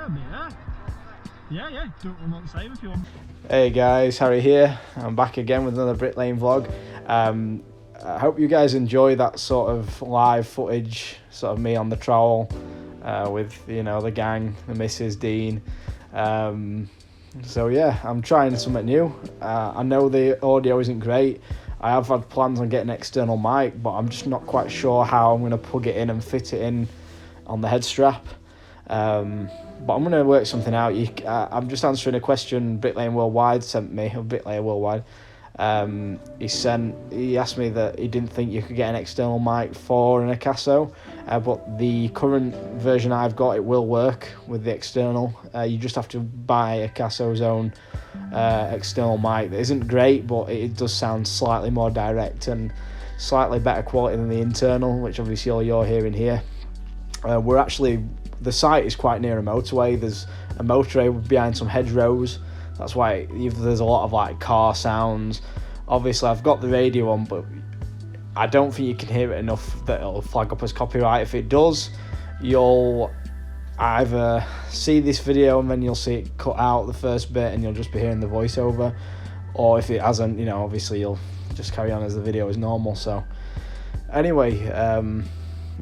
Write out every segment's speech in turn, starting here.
a bit there. Yeah, don't want to save if you want. Hey guys, Harry here. I'm back again with another Bricklaying vlog. I hope you guys enjoy that sort of live footage, sort of me on the trowel with, you know, the gang, the Mrs. Dean. So yeah, I'm trying something new. I know the audio isn't great. I have had plans on getting an external mic, but I'm just not quite sure how I'm going to plug it in and fit it in on the head strap. But I'm going to work something out. I'm just answering a question Bricklaying Worldwide sent me, or Bricklayer Worldwide. He asked me that he didn't think you could get an external mic for an AKASO, but the current version I've got, it will work with the external. You just have to buy AKASO's own external mic. That isn't great, but it does sound slightly more direct and slightly better quality than the internal, which obviously all you're hearing here. The site is quite near a motorway. There's a motorway behind some hedgerows. That's why there's a lot of like car sounds. Obviously I've got the radio on, but I don't think you can hear it enough that it'll flag up as copyright. If it does, you'll either see this video and then you'll see it cut out the first bit and you'll just be hearing the voiceover, or if it hasn't, you know, obviously you'll just carry on as the video is normal. So anyway,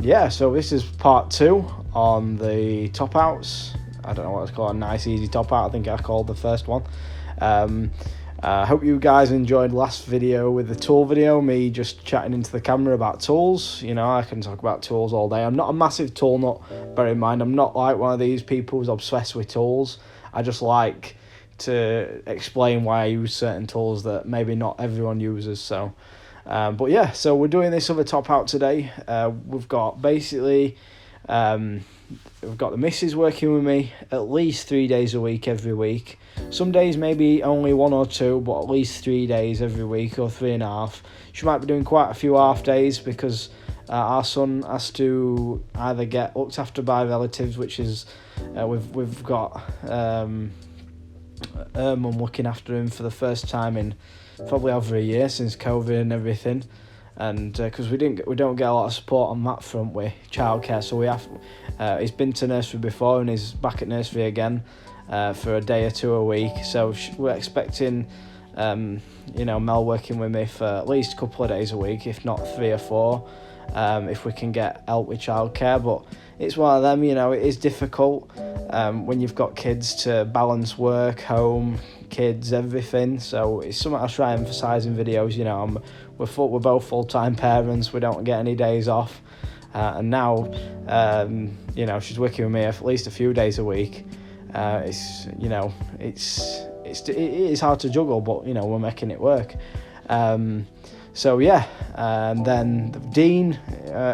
yeah, so this is part 2 on the top outs. I don't know what it's called, a nice easy top out, I think I called the first one. I hope you guys enjoyed last video with the tool video, me just chatting into the camera about tools. You know, I can talk about tools all day. I'm not a massive tool nut, bear in mind. I'm not like one of these people who's obsessed with tools. I just like to explain why I use certain tools that maybe not everyone uses. So but yeah, so we're doing this other top out today. We've got basically we've got the missus working with me at least 3 days a week every week. Some days maybe only 1 or 2, but at least 3 days every week, or 3.5. She might be doing quite a few half days because our son has to either get looked after by relatives, which is we've got her mum looking after him for the first time in probably over a year since COVID and everything, and because we don't get a lot of support on that front with childcare, so we have he's been to nursery before and he's back at nursery again for a day or 2 a week. So we're expecting you know, Mel working with me for at least a couple of days a week, if not 3 or 4, if we can get help with childcare. But it's one of them, you know, it is difficult when you've got kids to balance work, home, kids, everything. So it's something I try and emphasise in videos. You know, we're both full-time parents. We don't get any days off, and now you know, she's working with me at least a few days a week. It's, you know, it is hard to juggle, but you know, we're making it work. So yeah, and then Dean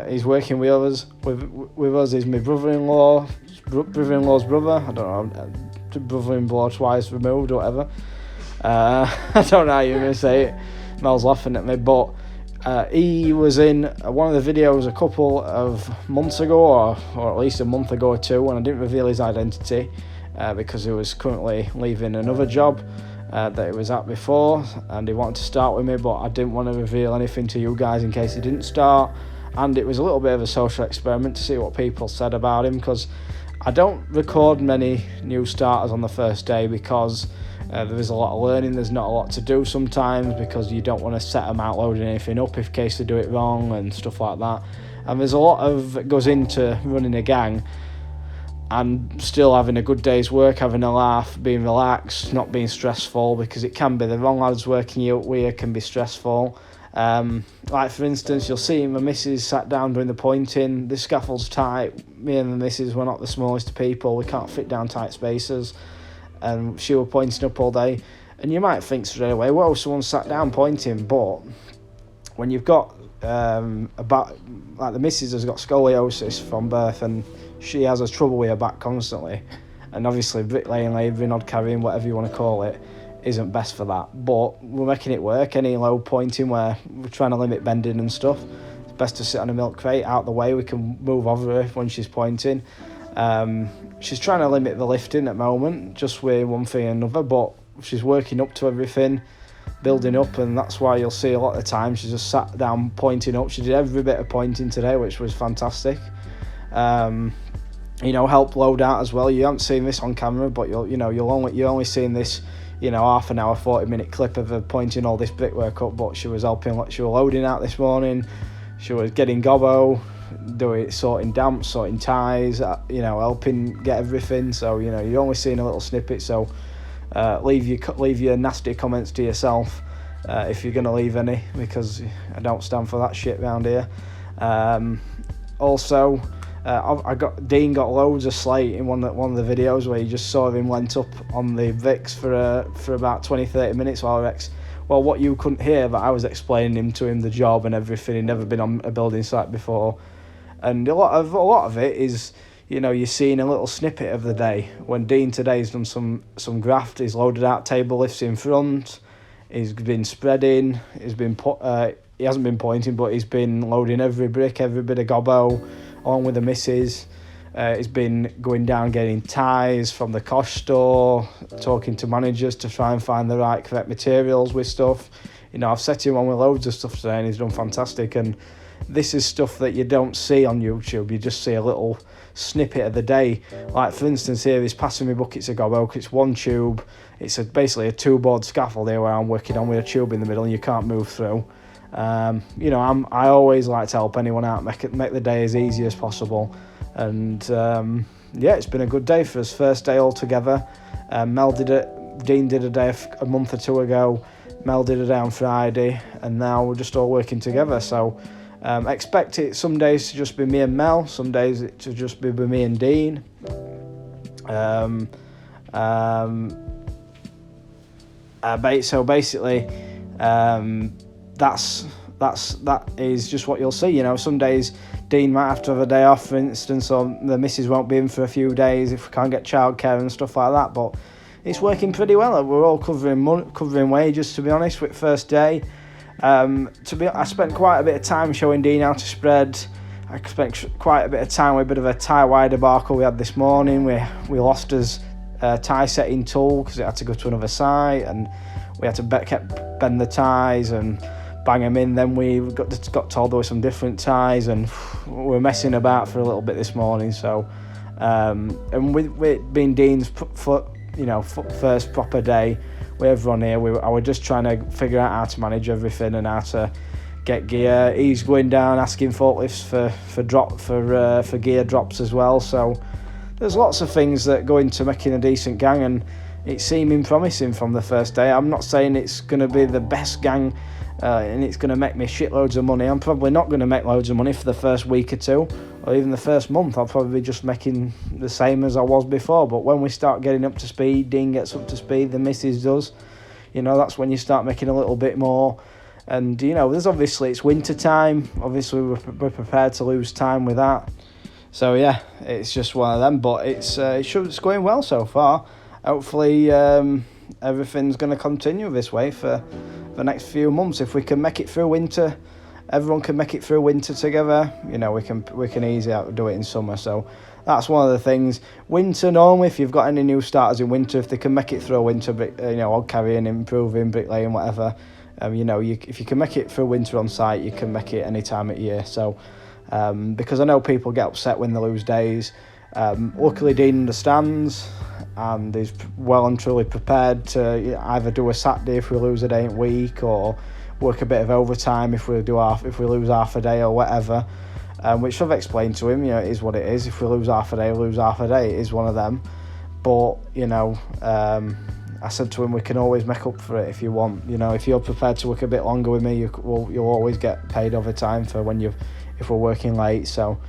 is working with us. With us is my brother-in-law's brother. I don't know, brother-in-law twice removed or whatever. I don't know how you're going to say it. Mel's laughing at me, but he was in one of the videos a couple of months ago, or at least a month ago or 2, when I didn't reveal his identity because he was currently leaving another job that he was at before, and he wanted to start with me, but I didn't want to reveal anything to you guys in case he didn't start. And it was a little bit of a social experiment to see what people said about him, because I don't record many new starters on the first day because there is a lot of learning. There's not a lot to do sometimes because you don't want to set them out loading anything up in case they do it wrong and stuff like that. And there's a lot of goes into running a gang and still having a good day's work, having a laugh, being relaxed, not being stressful, because it can be the wrong lads working you up with can be stressful. Like for instance, you'll see my missus sat down doing the pointing. The scaffold's tight. Me and the missus, we're not the smallest of people. We can't fit down tight spaces, and she was pointing up all day. And you might think straight away, well, someone sat down pointing, but when you've got like the missus has got scoliosis from birth, and she has trouble with her back constantly, and obviously bricklaying, labouring, odd carrying, whatever you want to call it, isn't best for that. But we're making it work. Any low pointing where we're trying to limit bending and stuff, it's best to sit on a milk crate out the way. We can move over her when she's pointing. She's trying to limit the lifting at the moment, just with one thing and another, but she's working up to everything, building up, and that's why you'll see a lot of the time she's just sat down pointing up. She did every bit of pointing today, which was fantastic. help load out as well. You haven't seen this on camera, but you're only seeing this, half an hour, 40-minute clip of her pointing all this brickwork up. But she was loading out this morning. She was getting gobbo, sorting damps, sorting ties, helping get everything. So you're only seeing a little snippet. So leave your nasty comments to yourself if you're gonna leave any, because I don't stand for that shit around here. Also, Dean got loads of slate in one of the videos where you just saw him lent up on the bricks for about 20-30 minutes while what you couldn't hear, but I was explaining to him the job and everything. He'd never been on a building site before, and a lot of it is, you're seeing a little snippet of the day. When Dean today's done some graft, he's loaded out table lifts in front, he's been spreading, he hasn't been pointing, but he's been loading every brick, every bit of gobbo, along with the missus. He's been going down getting ties from the Kosh store, talking to managers to try and find the correct materials with stuff. I've set him on with loads of stuff today, and he's done fantastic. And this is stuff that you don't see on YouTube. You just see a little snippet of the day. Like, for instance, here he's passing me buckets of gobbo. It's one tube. It's basically a 2-board scaffold here where I'm working on with a tube in the middle, and you can't move through. I always like to help anyone out, make the day as easy as possible. And it's been a good day for us. First day all together. Mel did it. Dean did a day a month or two ago. Mel did a day on Friday, and now we're just all working together. So expect it some days to just be me and Mel, some days it to just be me and Dean. So basically, that is just what you'll see. Some days Dean might have to have a day off, for instance, or the missus won't be in for a few days if we can't get childcare and stuff like that. But it's working pretty well. We're all covering wages, to be honest, with first day. I spent quite a bit of time showing Dean how to spread. I spent quite a bit of time with a bit of a tie wire debacle we had this morning. We lost his tie setting tool because it had to go to another site, and we had to bend the ties and bang them in. Then we got told there were some different ties, and we were messing about for a little bit this morning. So, and with being Dean's first proper day with everyone here, I was just trying to figure out how to manage everything and how to get gear. He's going down asking forklifts for gear drops as well. So there's lots of things that go into making a decent gang, and it's seeming promising from the first day. I'm not saying it's going to be the best gang and it's going to make me shitloads of money. I'm probably not going to make loads of money for the first week or two, or even the first month. I'll probably be just making the same as I was before. But when we start getting up to speed, Dean gets up to speed, the missus does, that's when you start making a little bit more. And there's obviously, it's winter time. Obviously we're prepared to lose time with that. So yeah, it's just one of them. But it's going well so far. Hopefully everything's going to continue this way for the next few months. If we can make it through winter, everyone can make it through winter together. We can easily do it in summer. So that's one of the things. Winter, normally, if you've got any new starters in winter, if they can make it through winter, odd carrying, improving, bricklaying, whatever, if you can make it through winter on site, you can make it any time of year. So because I know people get upset when they lose days. Luckily, Dean understands and is well and truly prepared to either do a Saturday if we lose a day in a week, or work a bit of overtime if we lose half a day or whatever. Which I've explained to him. It is what it is. If we lose half a day, we lose half a day. It is one of them. But I said to him, we can always make up for it if you want. If you're prepared to work a bit longer with me, you'll always get paid overtime for if we're working late. So.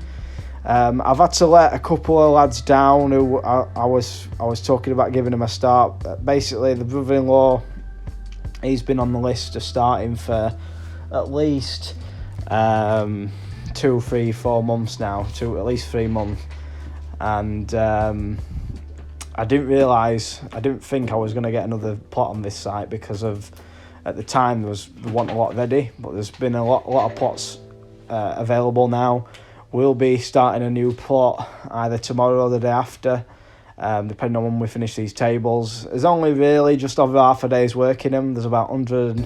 I've had to let a couple of lads down who I was talking about giving them a start. Basically, the brother-in-law, he's been on the list of starting for at least 2, 3, 4 months now, at least 3 months. And I didn't think I was going to get another plot on this site because of, at the time, there wasn't a lot ready, but there's been a lot of plots available now. We'll be starting a new plot either tomorrow or the day after, depending on when we finish these tables. There's only really just over half a day's work in them. There's about 100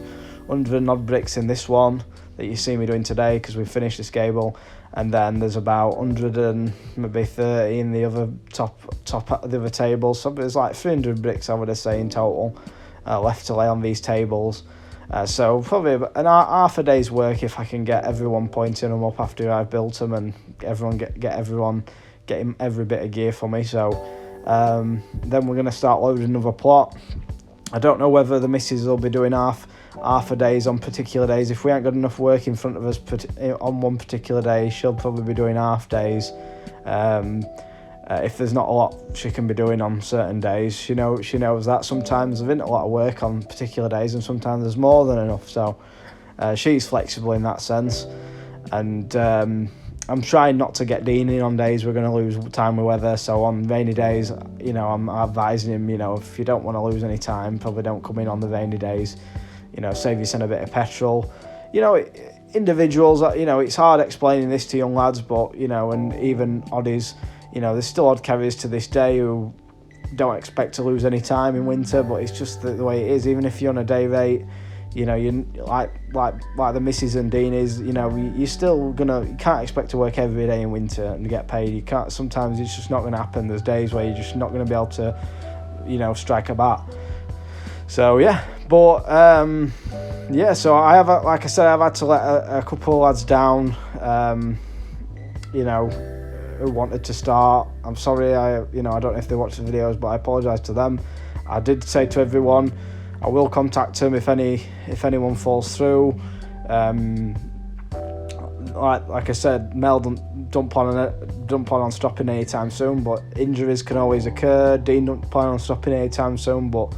and odd bricks in this one that you see me doing today because we've finished this gable. and then there's about 100 and maybe 30 in the other top of the other tables. So there's like 300 bricks, I would say, in total left to lay on these tables. So probably half a day's work if I can get everyone pointing them up after I've built them, and everyone getting every bit of gear for me. So then we're going to start loading another plot. I don't know whether the missus will be doing half a days on particular days. If we ain't got enough work in front of us on one particular day, she'll probably be doing half days. If there's not a lot she can be doing on certain days, she knows that sometimes there isn't a lot of work on particular days, and sometimes there's more than enough. So she's flexible in that sense, and I'm trying not to get Dean in on days we're going to lose time with weather. So on rainy days, I'm advising him, if you don't want to lose any time, probably don't come in on the rainy days. Save yourself a bit of petrol. Individuals, it's hard explaining this to young lads, but, and even oddies, there's still odd carriers to this day who don't expect to lose any time in winter, but it's just the way it is. Even if you're on a day rate, you like the missus and Dean is, you're still you can't expect to work every day in winter and get paid. You can't. Sometimes it's just not going to happen. There's days where you're just not going to be able to, strike a bat. So yeah, but so I have, like I said, I've had to let a couple of lads down, who wanted to start. I'm sorry, I don't know if they watch the videos, but I apologise to them. I did say to everyone, I will contact them if anyone falls through. Like I said, Mel don't plan on stopping anytime soon, but injuries can always occur. Dean don't plan on stopping anytime soon, but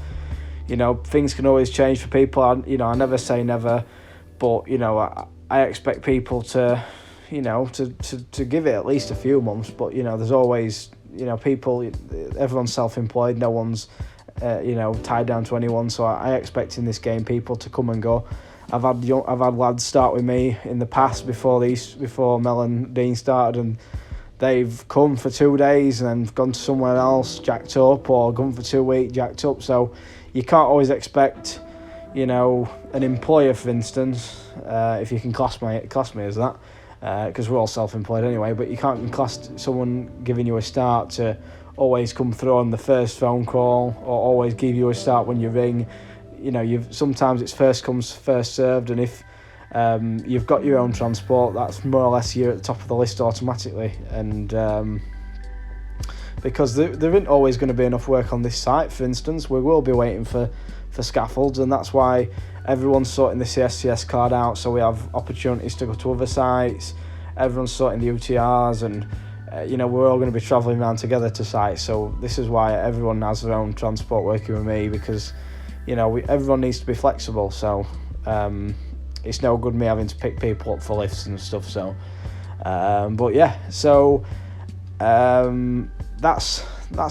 things can always change for people. I never say never, but I expect people to give it at least a few months. But there's always people. Everyone's self-employed. No one's tied down to anyone. So I expect in this game people to come and go. I've had lads start with me in the past before Mel and Dean started, and they've come for 2 days and then gone to somewhere else, jacked up, or gone for 2 weeks, jacked up. So you can't always expect, an employer, for instance, if you can class me as that, because we're all self-employed anyway. But you can't class someone giving you a start to always come through on the first phone call, or always give you a start when you ring. Sometimes it's first comes, first served, and if you've got your own transport, that's more or less you're at the top of the list automatically. And because there isn't always going to be enough work on this site, for instance, we will be waiting for scaffolds, and that's why everyone's sorting the CSCS card out, so we have opportunities to go to other sites. Everyone's sorting the UTRs, and we're all going to be travelling around together to sites. So this is why everyone has their own transport working with me, because everyone needs to be flexible. So it's no good me having to pick people up for lifts and stuff. So but yeah, so that's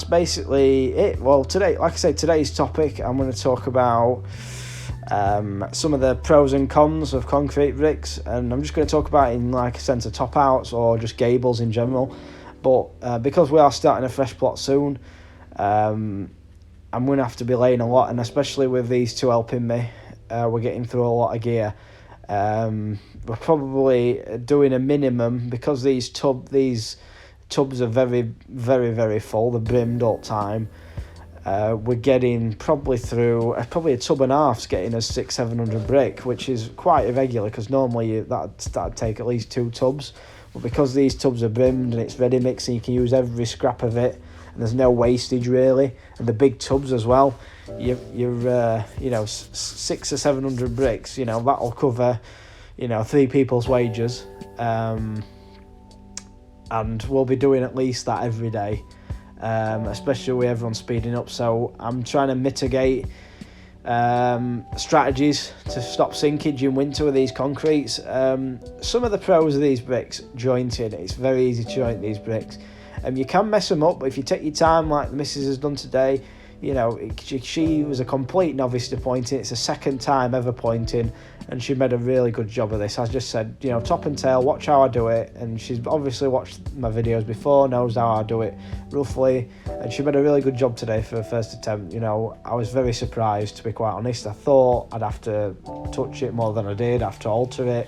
basically it. Well, today, like I say, today's topic, I'm going to talk about some of the pros and cons of concrete bricks, and I'm just going to talk about it in like a sense of top outs or just gables in general. But because we are starting a fresh plot soon, I'm going to have to be laying a lot, and especially with these two helping me, we're getting through a lot of gear. We're probably doing a minimum, because these tubs are very, very, very full. They're brimmed all the time. We're getting probably through probably a tub and a half's getting us 600-700 brick, which is quite irregular, because normally that'd take at least 2 tubs. But because these tubs are brimmed and it's ready mix, and you can use every scrap of it, and there's no wastage really, and the big tubs as well, you're 600 or 700 bricks. That'll cover 3 people's wages, and we'll be doing at least that every day, especially with everyone speeding up. So I'm trying to mitigate strategies to stop sinkage in winter with these concretes. Some of the pros of these bricks, jointing, it's very easy to joint these bricks. You can mess them up, but if you take your time like the missus has done today, she was a complete novice to pointing. It's the second time ever pointing, and she made a really good job of this. I just said, top and tail, watch how I do it, and she's obviously watched my videos before, knows how I do it roughly, and she made a really good job today for her first attempt. I was very surprised, to be quite honest. I thought I'd have to touch it more than I did, have to alter it,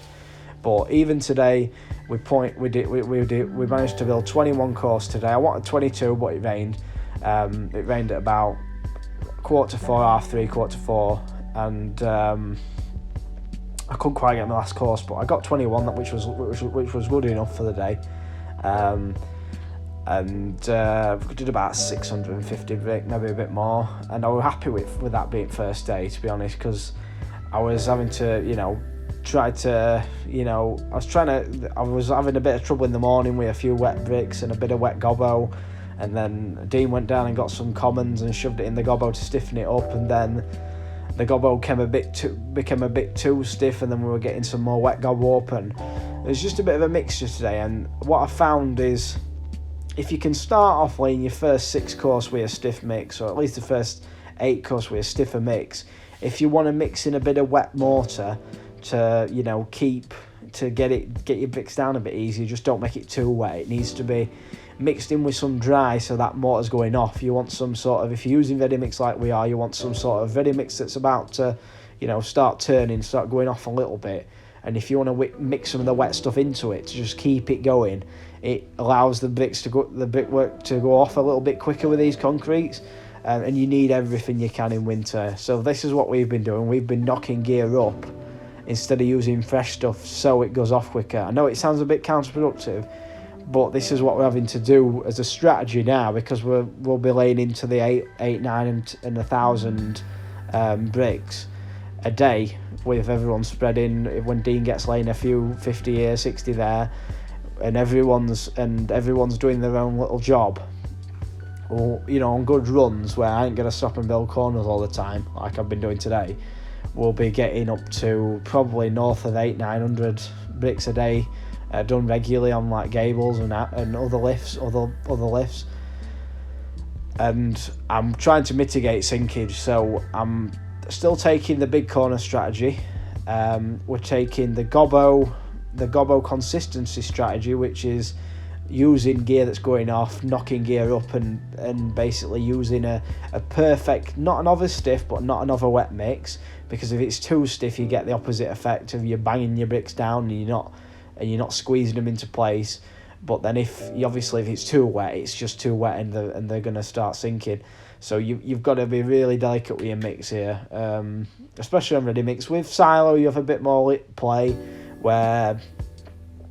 But even today, we managed to build 21 course today. I wanted 22, but it rained. It rained at about 3:15, 3:45, and I couldn't quite get my last course, but I got 21, which was good enough for the day. And we did about 650 brick, maybe a bit more, and I was happy with that being first day, to be honest, because I was having to, I was having a bit of trouble in the morning with a few wet bricks and a bit of wet gobbo, and then Dean went down and got some commons and shoved it in the gobbo to stiffen it up, and then the gobbo became a bit too stiff, and then we were getting some more wet gobbo up, and it was just a bit of a mixture today. And what I found is, if you can start off laying your first 6 course with a stiff mix, or at least the first 8 course with a stiffer mix, if you want to mix in a bit of wet mortar to, get your bricks down a bit easier, just don't make it too wet. It needs to be mixed in with some dry, so that mortar's going off. You want some sort of, if you're using ready mix like we are, you want some sort of ready mix that's about to, start turning, start going off a little bit. And if you want to mix some of the wet stuff into it to just keep it going, it allows the brickwork to go off a little bit quicker with these concretes. And you need everything you can in winter. So this is what we've been doing. We've been knocking gear up instead of using fresh stuff, so it goes off quicker. I know it sounds a bit counterproductive, but this is what we're having to do as a strategy now, because we'll be laying into the 8, 9 and 1,000 bricks a day, with everyone spreading. When Dean gets laying a few 50 here, 60 there, and everyone's doing their own little job, or on good runs where I ain't gonna stop and build corners all the time like I've been doing today, we'll be getting up to probably north of 800-900 bricks a day, done regularly on like gables and other lifts. And I'm trying to mitigate sinkage, so I'm still taking the big corner strategy. We're taking the gobbo consistency strategy, which is using gear that's going off, knocking gear up, and basically using a perfect, not an over stiff but not an over wet mix, because if it's too stiff you get the opposite effect of you banging your bricks down and you're not squeezing them into place. But then if it's too wet, it's just too wet, and they're going to start sinking. So you've got to be really delicate with your mix here, especially on ready mix. With silo you have a bit more play, where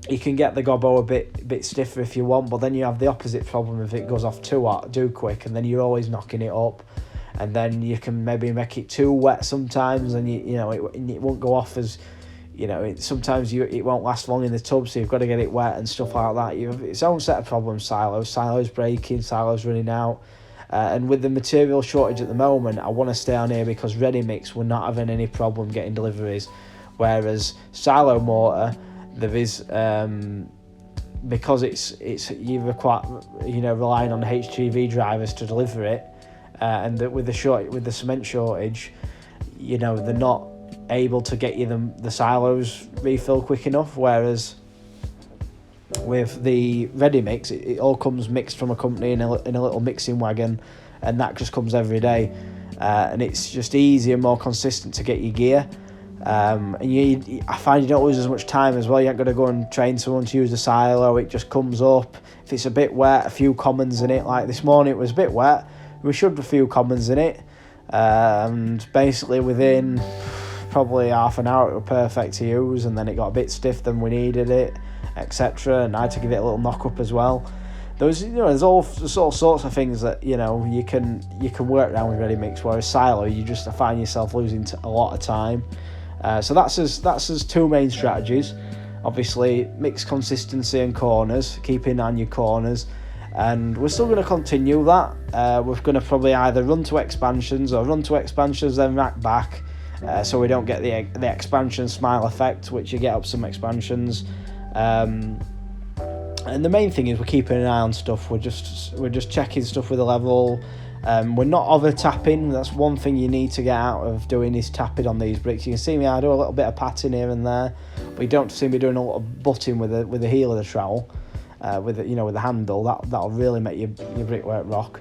you can get the gobbo a bit stiffer if you want, but then you have the opposite problem if it goes off too quick, and then you're always knocking it up, and then you can maybe make it too wet sometimes, and it won't go off as, sometimes it won't last long in the tub, so you've got to get it wet and stuff like that. You have its own set of problems. Silos breaking, silos running out, and with the material shortage at the moment, I want to stay on here because ready mix we're not having any problem getting deliveries, whereas silo mortar, there is, because it's you require, relying on HGV drivers to deliver it, and with the cement shortage, they're not able to get you the silos refilled quick enough. Whereas with the ready mix, it all comes mixed from a company in a little mixing wagon, and that just comes every day, and it's just easier, more consistent to get your gear. And I find you don't lose as much time as well. You ain't got to go and train someone to use the silo. It just comes up. If it's a bit wet, a few commons in it. Like this morning it was a bit wet, we shoved a few commons in it, and basically within probably half an hour it was perfect to use, and then it got a bit stiff than we needed it, etc. And I had to give it a little knock up as well. There's all sorts of things that you can work around with ready mix, whereas silo you just find yourself losing a lot of time. So that's his 2 main strategies. Obviously, mix consistency and corners, keeping on your corners, and we're still going to continue that. We're going to probably either run to expansions then rack back, so we don't get the expansion smile effect, which you get up some expansions. And the main thing is we're keeping an eye on stuff. We're just checking stuff with the level. We're not over tapping. That's one thing you need to get out of doing, is tapping on these bricks. You can see me, I do a little bit of patting here and there, but you don't see me doing a lot of butting with the heel of the trowel, with the handle. That'll really make your brickwork rock.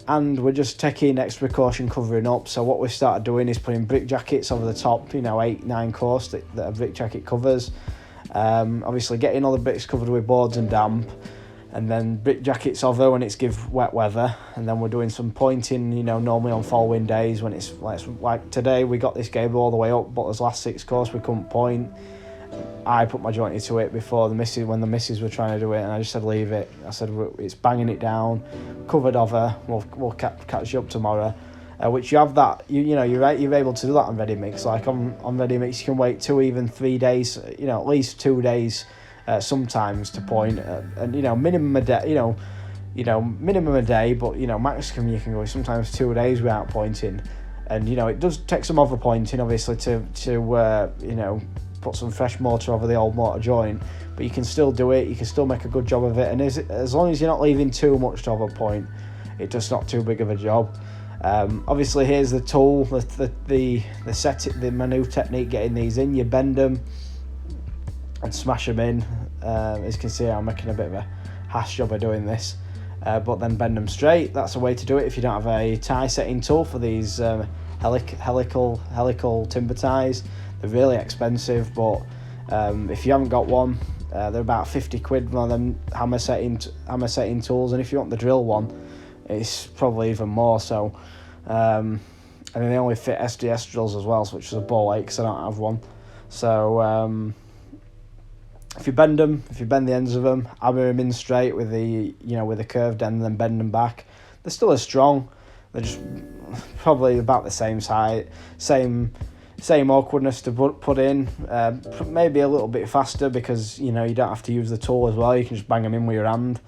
And we're just taking extra precaution covering up. So what we've started doing is putting brick jackets over the top, 8-9 course that a brick jacket covers. Obviously getting all the bricks covered with boards and damp, and then brick jackets over when it's give wet weather, and then we're doing some pointing, you know, normally on following days when it's like today we got this gable all the way up, but this last 6 course we couldn't point. I put my joint into it before when the missus were trying to do it, and I just said leave it. I said it's banging it down, covered over. We'll catch you up tomorrow. Which you have that, you know, you're able to do that on ready mix. Like on ready mix, you can wait 2, even 3 days. You know, at least 2 days, sometimes to point, and you know, minimum a day. You know, minimum a day, but you know, maximum you can go sometimes 2 days without pointing, and you know, it does take some over pointing, obviously, to you know, put some fresh mortar over the old mortar joint, but you can still do it. You can still make a good job of it, and as long as you're not leaving too much to over point, it's just not too big of a job. Obviously, here's the tool, the manu technique. Getting these in, you bend them and smash them in. As you can see, I'm making a bit of a hash job of doing this, but then bend them straight. That's a way to do it if you don't have a tie setting tool for these helical timber ties. They're really expensive, but if you haven't got one, they're about 50 quid more than hammer setting tools, and if you want the drill one, it's probably even more so. And then they only fit SDS drills as well, which is a ball ache because I don't have one. So if you bend the ends of them, hammer them in straight with the curved end, and then bend them back, they're still as strong. They're just probably about the same size, same awkwardness to put in, maybe a little bit faster because you know you don't have to use the tool as well. You can just bang them in with your hand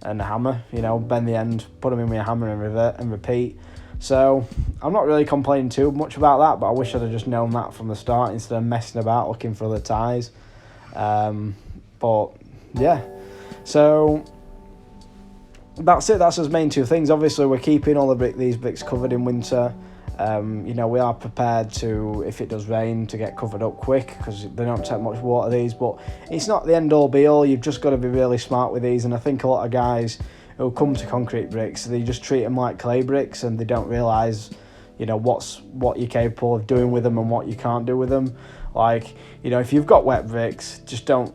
and a hammer, you know, bend the end, put them in with a hammer and revert and repeat. So I'm not really complaining too much about that, but I wish I'd have just known that from the start instead of messing about looking for other ties. But yeah, so that's it. That's his main 2 things. Obviously, we're keeping all these bricks covered in winter. You know, we are prepared to, if it does rain, to get covered up quick because they don't take much water, these, but it's not the end all be all. You've just got to be really smart with these, and I think a lot of guys who come to concrete bricks, they just treat them like clay bricks, and they don't realise, you know, what you're capable of doing with them and what you can't do with them. Like, you know, if you've got wet bricks, just don't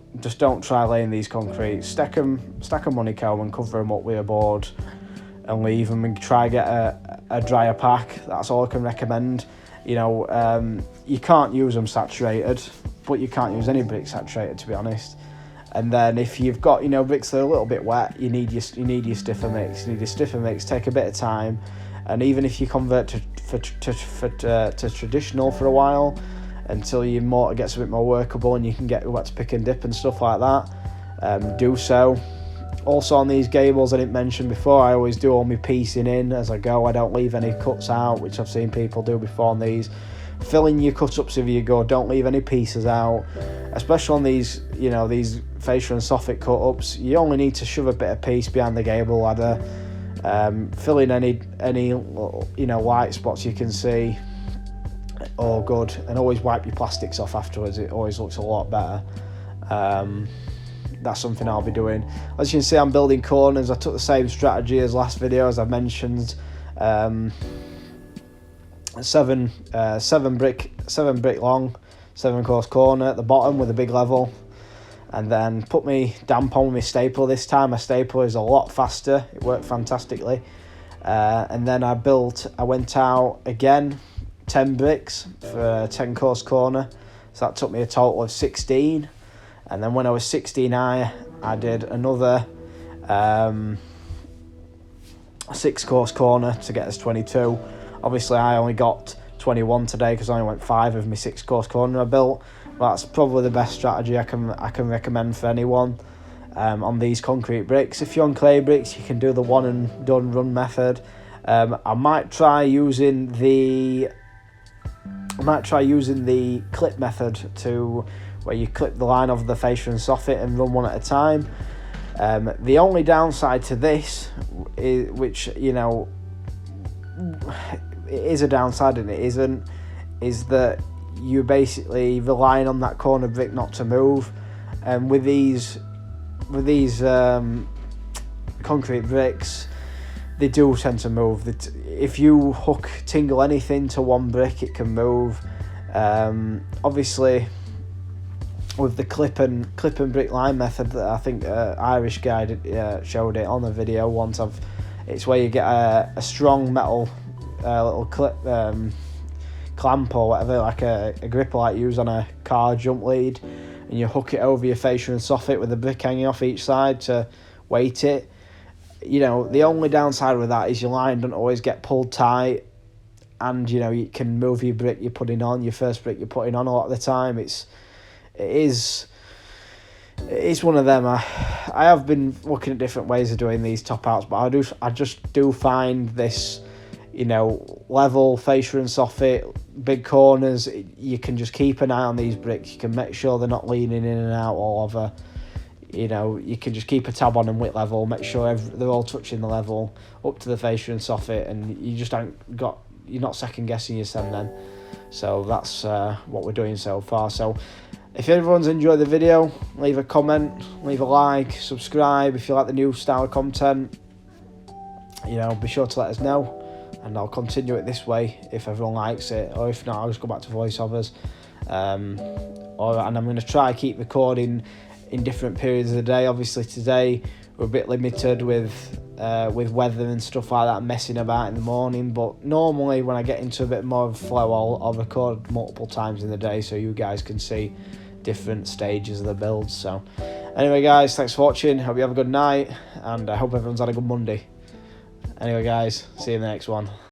try laying these concrete. Stack them on a comb and cover them up with a board and leave them, and try get a drier pack. That's all I can recommend. You know, you can't use them saturated, but you can't use any bricks saturated, to be honest. And then if you've got, you know, bricks that are a little bit wet, you need your stiffer mix. You need your stiffer mix. Take a bit of time, and even if you convert to traditional for a while, until your mortar gets a bit more workable and you can get to pick and dip and stuff like that, do so. Also on these gables, I didn't mention before, I always do all my piecing in as I go. I don't leave any cuts out, which I've seen people do before on these. Fill in your cut-ups if you go, don't leave any pieces out. Especially on these, you know, these fascia and soffit cut-ups, you only need to shove a bit of piece behind the gable ladder. Fill in any you know, white spots you can see. All good, and always wipe your plastics off afterwards. It always looks a lot better. That's something I'll be doing. As you can see, I'm building corners. I took the same strategy as last video, as I mentioned. 7 brick long, 7 course corner at the bottom with a big level, and then put me damp on with my stapler. This time my stapler is a lot faster. It worked fantastically. And then I went out again 10 bricks for a 10 course corner, so that took me a total of 16. And then when I was 16, I did another 6 course corner to get us 22. Obviously I only got 21 today because I only went 5 of my 6 course corner I built. But that's probably the best strategy I can recommend for anyone on these concrete bricks. If you're on clay bricks, you can do the one and done run method. I might try using the clip method, to where you clip the line over the fascia and soffit and run one at a time. The only downside to this, which, you know, it is a downside and it isn't, is that you're basically relying on that corner brick not to move. And with these concrete bricks, they do tend to move. If you tingle anything to one brick, it can move. Obviously, with the clip and brick line method that I think Irish guy showed it on the video once. It's where you get a strong metal little clip clamp or whatever, like a gripper like you use on a car jump lead, and you hook it over your fascia and soffit with the brick hanging off each side to weight it. You know, the only downside with that is your line doesn't always get pulled tight, and you know, you can move your brick you're putting on, your first brick you're putting on a lot of the time. It is one of them. I have been looking at different ways of doing these top outs, but I just do find this, you know, level fascia and soffit, big corners, you can just keep an eye on these bricks. You can make sure they're not leaning in and out all over. You know, you can just keep a tab on them with level, make sure they're all touching the level up to the fascia and soffit, and you're not second guessing your stem then. So that's what we're doing so far. So if everyone's enjoyed the video, leave a comment, leave a like, subscribe if you like the new style of content. You know, be sure to let us know, and I'll continue it this way if everyone likes it, or if not, I'll just go back to voiceovers. And I'm going to try keep recording in different periods of the day. Obviously today we're a bit limited with weather and stuff like that, messing about in the morning, but normally when I get into a bit more of a flow, I'll record multiple times in the day so you guys can see different stages of the build. So anyway guys, thanks for watching, hope you have a good night, and I hope everyone's had a good Monday. Anyway guys, see you in the next one.